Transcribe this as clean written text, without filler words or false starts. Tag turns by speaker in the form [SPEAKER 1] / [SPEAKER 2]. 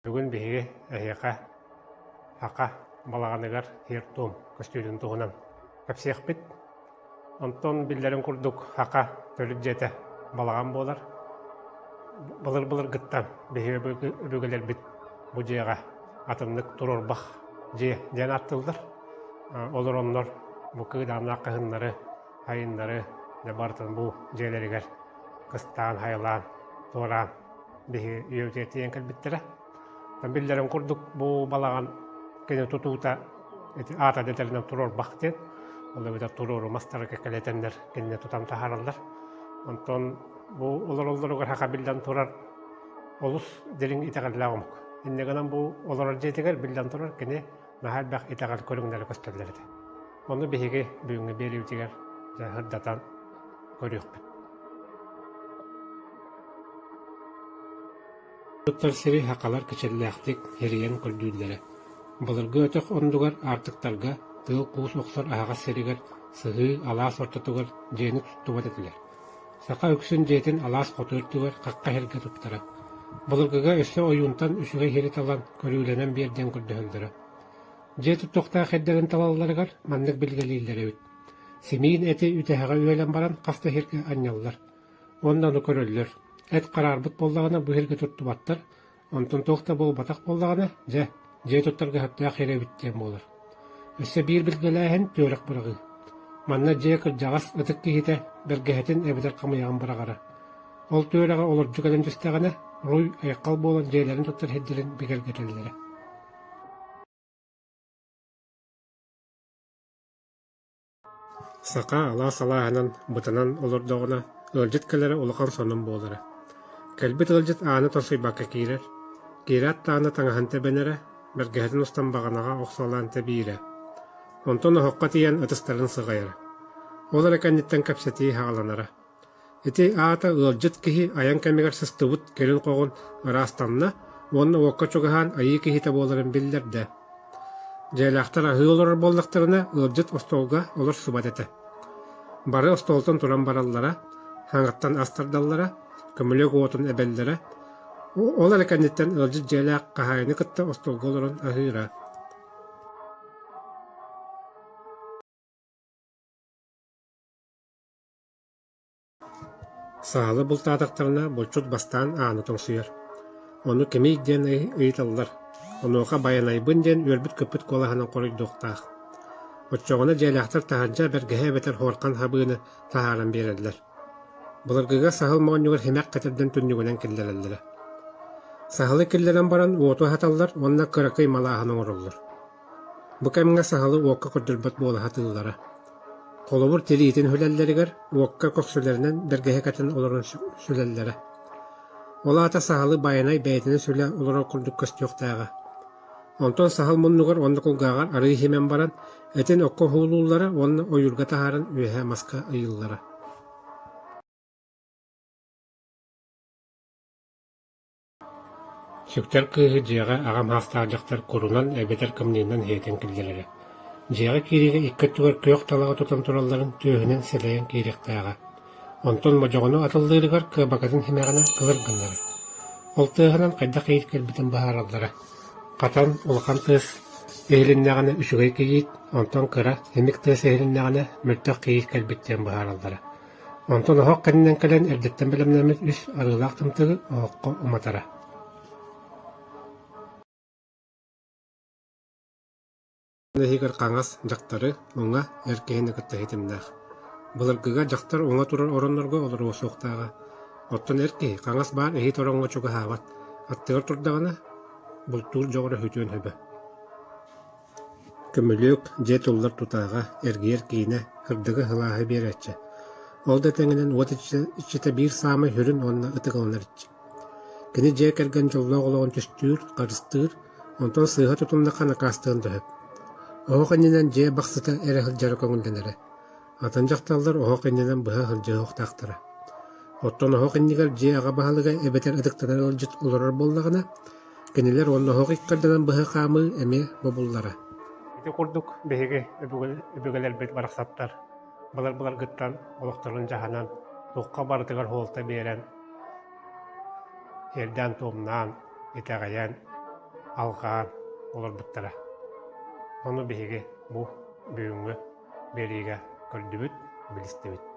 [SPEAKER 1] Бүгін беге әйеқа, ақа, балағанығар хертум көстүйдің туғынан. Көпсеқ бит, онтон биллерін күрдік ақа төліп жеті балаған болар. Бұлыр-бұлыр гыттан беге өбөгелер бит бұ жеға атынлық тұрор бақ жен аттылдар. Олар онлар бұ кыдамна қығынлары, айынлары, бартын бұ жейлерігер қыстан, хайлан, торан беге өйтеті ең кәлбіттері. Биллерин курдук бу балаган кене тутута ата детеринен турор бактен олар бит турору мастары кекелетендер кене тутам тахаралдар. Онтон бу олар хака билдан турар олус делин итагаллагым. Иннегенен бу олар жетегер билдан турар кене махал бак итагал көрүңдер көстөрлөрдө. Оны беге бүгүнгө берүүтигер жаһырдатан көрүп. Туттар сири хакалар кичеллэхтик хериен көрдүүлләре. Былыргы өтөк ондугар артыктарга тыл куус оксор ага сиригер сыгы алаас ортотугар жени туттубат этилер. Сака өксүн жетин алаас котууртугар какка херге туттара. Былыргыга өссө оюнтан үсүгө хери талан көрүүлөнөн берден көрдөһөлдөрө. Жети токта хеддерин талалларыгар маннык билгелейлер өт. Семейин эти үтәһәгә үелен баран каста херге аньяллар. Ондан көрөллөр. Эт карарбыт боллагана бу херге туттубаттар, онтон тохта бол батак боллагана же туттарга хатта хере биттен болар. Өссө бир билгеләһен төрөк бырыгы. Манна же кыржагас ытык кихите бергеһетин эбидер камыяган барагара. Ол төрөгө олор жүгөлөн жүстәгәне руй айкал болан жейлерин туттар хеддерин бигергетелләре. Сака ала салаһанан бутанан олордогона өлҗиткеләре улакан сонун болары. Кәлбит ылжыт ааны тосуй бакка кирер. Кират тааны таңаһан бенере, бергеһетин устан баганага оксалан тебире. Онтон хокка тиен ытыстарын сыгайыр. Олар экенниттен кәпсети хагаланара. Ити аата ылжыт кихи аян кемигер сыстыбыт келин когун ырастанна, онны окка чугахан айы кихите боларын биллерде. Жайлахтар ахы олар боллактарына ылжыт остолга олар субат эте. Бары остолтон туран бараллара, хаңаттан астардаллара, көмөлөк отун эбеллере, олар экенниттен ылжыт жайлаак кахайны кытта остолголорун ахыра. Саалы бултаатактарына болчут бастаан ааны тоңсуйар. Ону кемейик ден ыйталлар. Онуока баянайбын ден үөрбүт көпүт колаханан коройдуктаах. Отчоғына жайлаактар таханжа бергеһе бетер хоркан хабыыны тахаран береллер. Былыргыга сахыл мооннугар хемек катерден түннүгүнен киллереллере. Сахалы киллерен баран уоту хаталлар, онна кыракый малааһын оҥоруллар. Бу кемиңе сахалы уокка көрдүлбөт буола хатыыллара. Колобур тилиитин хүлэллеригер уокка коксүлеринен бергеһе катын олорун сүлэллере. Олаата сахалы баянай бэйэтини сүлэ олоро курдук көстүөхтээҕэ. Онтон сахал муннугар онна кулгаагар арыы химен баран, этин окко хуулууллара онна ойурга тахааран үөһэ маска ыйыллара. Сүктер кыыһы дьиэҕэ агам хаастаажахтар курунан эбетер кымныынан хиэтен киллэрэрэ. Дьиэҕэ кииригэ иккөттүгэр кыох талаҕа тутан туралларын тыаһынан сэлэйэн киириэхтээҕэ. Онтон модьоҕону атыллыырыгар кыабакатын химэҕинэ кылыргыннара. Ол тыаһынан хайдах ийит кэлбитин баһаараллара. Катан улахан тыас эһилиннэҕинэ үчүгэй киийит, онтон кыра химик тыас эһилиннэҕинэ мөлтөх киийит кэлбиттен баһаараллара. Онтон оһох кэннэн кэлэн эрдэттэн билэмнэмит үс арыылаах тымтыгы оһокко уматара. Нехигер каңас жактары уңа эркеһини кыттаһитимнээх. Былыргыга жактар уңа турар ороннорго олор уосуохтаага. Оттон эркеһи каңас баар эһит ороҥҥо чугаһаабат. Аттыгар турдаҕына бултуур жоҕоро хүтүөн хөбө. Көмөлүөк дьэ туллар тутааҕа эргиэр киинэ хырдыгы хылааһы биэрэччи. Ол да тэҥинэн уот иччитэ биир саамай хүрүн онна ытыгаланарччи. Кини дьэ кэргэн дьоллоох олоҕун түстүүр, харыстыыр, онтон сыыһа тутумнакка накаастыгын төһөп. Оһох иннинэн дьэ бахсыта эрэ хылдьары көҥүллэнэрэ. Атын жакталлар оһох иннинэн быһа хылдьыһыохтаахтара. Оттон оһох иннигэр дьэ аҕа баһалыга эбетер ыдыктанар ылжыт олорор боллагына, кинилэр онно оһох иккарданан быһа хаамыы эмиэ бобуллара. Ити курдук беһиги өбүгелер бит барахсаттар. Былар гыттан олохторун жаһанан туққа бартыгар холта берен, ерден тумнан, итәгәйән, алған олар бұттара. Оны беге бұл бүйінгі береге көрдібіт, білістібіт.